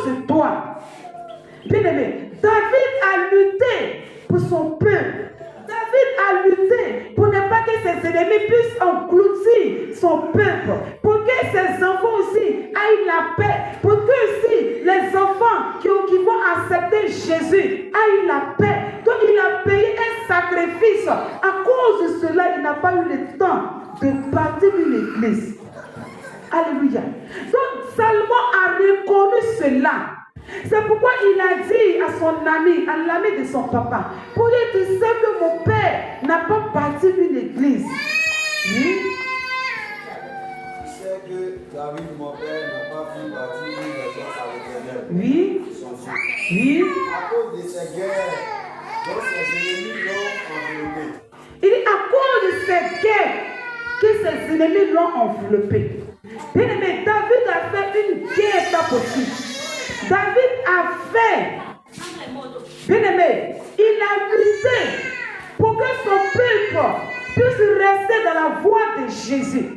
cause de toi. Bien-aimé, David a lutté pour son peuple. David a lutté pour ne pas que ses ennemis puissent engloutir son peuple, pour que ses enfants aussi aient la paix, pour que aussi les enfants qui vont accepter Jésus aient la paix. Donc il a payé un sacrifice. À cause de cela, il n'a pas eu le temps de partir de l'église. Alléluia. Donc Salomon a reconnu cela. C'est pourquoi il a dit à son ami, à l'ami de son papa, pour dire, tu sais que mon père n'a pas parti d'une église. Oui. Tu sais que David, mon père, n'a pas pu partir d'une maison à l'Éternel. Oui. Oui. À cause de ces guerres, dont ses ennemis l'ont enveloppé. Il dit à cause de ces guerres que ses ennemis l'ont enveloppé. Bien aimé, David a fait une guerre pas possible. David a fait, bien aimé, il a lutté pour que son peuple puisse rester dans la voie de Jésus.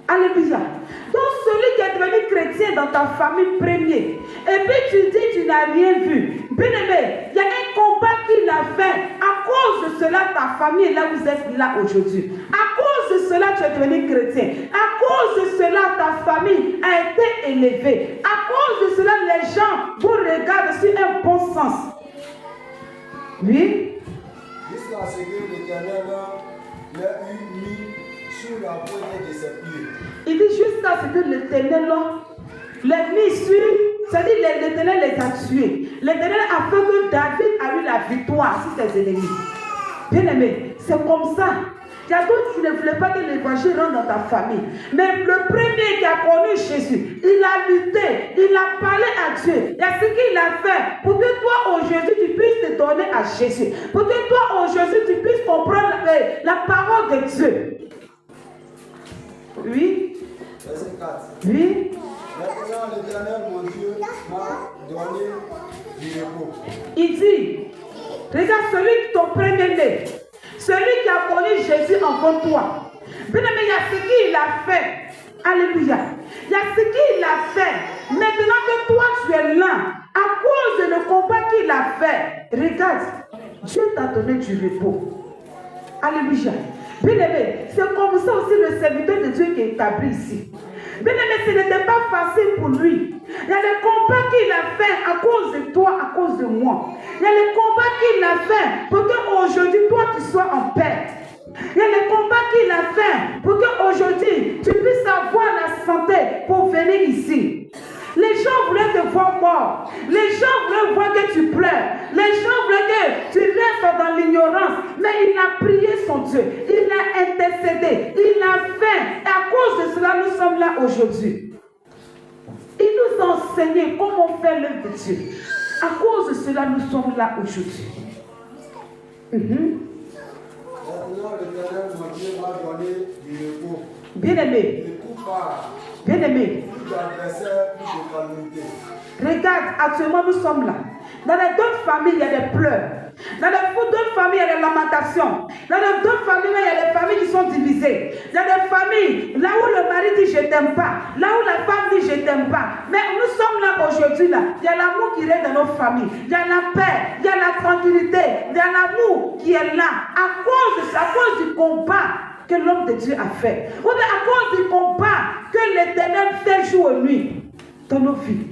Alléluia. Donc celui qui est devenu chrétien dans ta famille premier, et puis tu dis tu n'as rien vu. Bien aimé, il y a un combat qu'il a fait. À cause de cela, ta famille est là où vous êtes là aujourd'hui. À cause de cela, tu es devenu chrétien. À cause de cela, ta famille a été élevée. À cause de cela, les gens vous regardent sur un bon sens. Oui. Jusqu'à ce que l'Éternel l'ait mis sur la poignée de ses pieds. Il dit jusqu'à ce que l'Éternel les mis sur, c'est-à-dire l'Éternel les a tués. L'Éternel a fait que David a eu la victoire sur ses ennemis. Bien aimé, c'est comme ça. Il y a d'autres qui ne voulaient pas que l'évangile rentre dans ta famille. Mais le premier qui a connu Jésus, il a lutté, il a parlé à Dieu. Il y a ce qu'il a fait pour que toi aujourd'hui tu puisses te donner à Jésus. Pour que toi aujourd'hui tu puisses comprendre la parole de Dieu. Oui. Verset 4. Oui. Maintenant l'Éternel mon Dieu m'a donné du repos. Il dit, regarde celui qui ton premier-né, celui qui a connu Jésus en toi. Bien aimé, il y a ce qu'il a fait. Alléluia. Il y a ce qu'il a fait. Maintenant que toi tu es là, à cause de le combat qu'il a fait, regarde, Dieu t'a donné du repos. Alléluia. Bien aimé, c'est comme ça aussi le serviteur de Dieu qui est établi ici. Bien aimé, ce n'était pas facile pour lui. Il y a les combats qu'il a fait à cause de toi, à cause de moi. Il y a les combats qu'il a fait pour qu'aujourd'hui, toi, tu sois en paix. Il y a les combats qu'il a fait pour qu'aujourd'hui, tu puisses avoir la santé pour venir ici. Les gens voulaient te voir mort. Les gens voulaient voir que tu pleures. Les gens voulaient que tu restes dans l'ignorance. Mais il a prié son Dieu. Il a intercédé. Il a fait. Et à cause de cela, nous sommes là aujourd'hui. Il nous a enseigné comment faire l'œuvre de Dieu. À cause de cela, nous sommes là aujourd'hui. Maintenant l'Éternel mon Dieu m'a donné du repos. Bien-aimé. De tout part. Bien-aimé. Plus d'adversaires, plus de calamité. Regarde, actuellement nous sommes là. Dans d'autres familles, il y a des pleurs. Dans d'autres familles, il y a des lamentations. Dans d'autres familles, il y a des familles qui sont divisées. Il y a des familles, là où le mari dit je t'aime pas. Là où la femme dit je t'aime pas. Mais nous sommes là aujourd'hui, là. Il y a l'amour qui règne dans nos familles. Il y a la paix, il y a la tranquillité. Il y a l'amour qui est là. À cause du combat que l'homme de Dieu a fait. Ou bien à cause du combat que l'Éternel fait jour et nuit dans nos vies.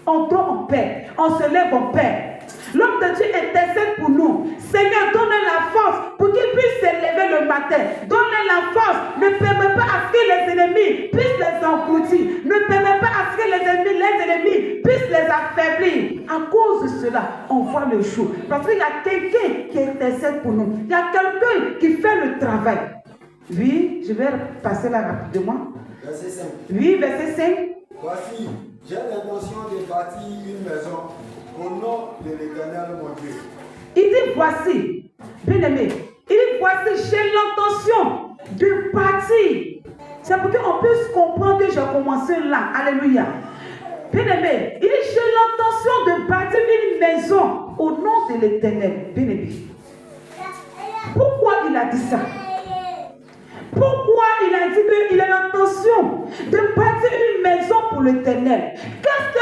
On dort en paix, on se lève en paix. L'homme de Dieu intercède pour nous. Seigneur, donne-nous la force pour qu'il puisse se lever le matin. Donne-nous la force. Ne permets pas à ce que les ennemis puissent les engloutir. Ne permets pas à ce que les ennemis puissent les affaiblir. À cause de cela, on voit le jour. Parce qu'il y a quelqu'un qui intercède pour nous. Il y a quelqu'un qui fait le travail. Oui, je vais passer là rapidement. Verset 5. Oui, verset 5. Voici, j'ai l'intention de bâtir une maison au nom de l'Éternel mon Dieu. Il dit voici, bien aimé, il dit voici, j'ai l'intention de bâtir. C'est pour qu'on puisse comprendre que j'ai commencé là. Alléluia. Bien aimé, il dit j'ai l'intention de bâtir une maison au nom de l'Éternel. Bien aimé. Pourquoi il a dit ça? Pourquoi il a dit qu'il a l'intention de bâtir une maison pour l'Éternel? Qu'est-ce que